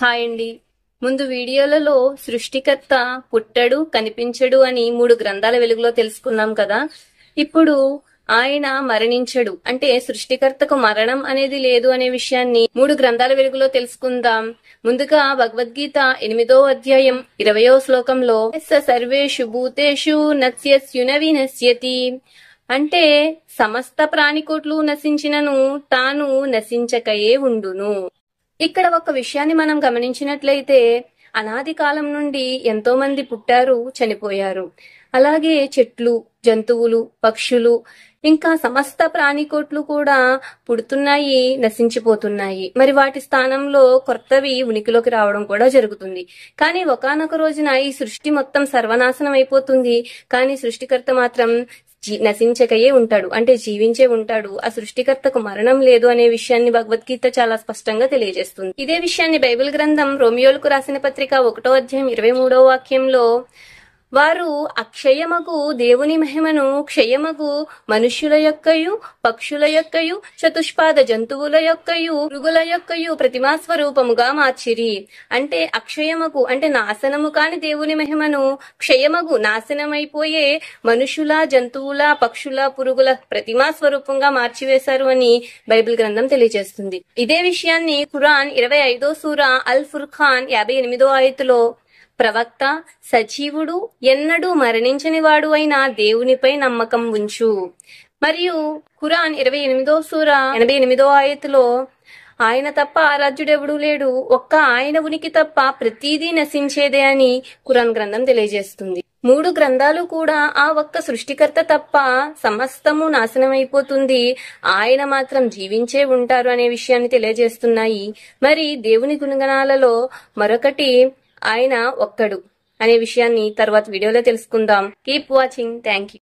Hi అండి. ముందు వీడియోలలో సృష్టికర్త పుట్టడు, కనిపించడు అని 3 గ్రంథాల వెలుగులో తెలుసుకున్నాం కదా. ఇప్పుడు ఆయన మరణించడు, అంటే సృష్టికర్తకు మరణం అనేది లేదు అనే విషయాన్ని 3 గ్రంథాల వెలుగులో తెలుసుకుందాం. ముందుగా భగవద్గీత 8వ అధ్యాయం 20వ శ్లోకంలో సర్వేషు భూతేషు నశ్యస్యున వినశ్యతి, అంటే సమస్త ప్రాణికోట్లు నశించినను తాను నశించకయే ఉండును. ఇక్కడ ఒక విషయాన్ని మనం గమనించినట్లయితే అనాది కాలం నుండి ఎంతో మంది పుట్టారు, చనిపోయారు. అలాగే చెట్లు, జంతువులు, పక్షులు, ఇంకా సమస్త ప్రాణికోట్లు కూడా పుడుతున్నాయి, నశించిపోతున్నాయి. మరి వాటి స్థానంలో కొత్తవి ఉనికిలోకి రావడం కూడా జరుగుతుంది. కానీ ఒకానొక రోజున ఈ సృష్టి మొత్తం సర్వనాశనం అయిపోతుంది. కానీ సృష్టికర్త మాత్రం నశించకయే ఉంటాడు, అంటే జీవించే ఉంటాడు. ఆ సృష్టికర్తకు మరణం లేదు అనే విషయాన్ని భగవద్గీత చాలా స్పష్టంగా తెలియజేస్తుంది. ఇదే విషయాన్ని బైబిల్ గ్రంథం రోమియోలకు రాసిన పత్రిక 1వ అధ్యాయం 23వ వాక్యంలో, వారు అక్షయమగు దేవుని మహిమను క్షయమగు మనుష్యుల యొక్కయు, పక్షుల యొక్కయు, చతుష్పాద జంతువుల యొక్కయు, మృగుల యొక్కయు ప్రతిమా స్వరూపముగా మార్చిరి. అంటే అక్షయమగు అంటే నాశనము కాని దేవుని మహిమను క్షయమగు నాశనమైపోయే మనుషుల, జంతువుల, పక్షుల, పురుగుల ప్రతిమా స్వరూపంగా మార్చివేశారు అని బైబిల్ గ్రంథం తెలియజేస్తుంది. ఇదే విషయాన్ని ఖురాన్ 25వ సూర అల్ ఫుర్ఖాన్ 58వ ఆయతులో, ప్రవక్త సజీవుడు, ఎన్నడూ మరణించని వాడు అయిన దేవునిపై నమ్మకం ఉంచు. మరియు ఖురాన్ 28వ సూర 88వ ఆయతులో, ఆయన తప్ప ఆరాధ్యుడెవడూ లేడు, ఒక్క ఆయన ఉనికి తప్ప ప్రతిదీ నశించేదే అని ఖురాన్ గ్రంథం తెలియజేస్తుంది. 3 గ్రంథాలు కూడా ఆ ఒక్క సృష్టికర్త తప్ప సమస్తము నాశనమైపోతుంది, ఆయన మాత్రం జీవించే ఉంటారు అనే విషయాన్ని తెలియజేస్తున్నాయి. మరి దేవుని గుణగణాలలో మరొకటి ఆయన ఒక్కడు అనే విషయాన్ని తర్వాత వీడియోలో తెలుసుకుందాం. Keep watching. Thank you.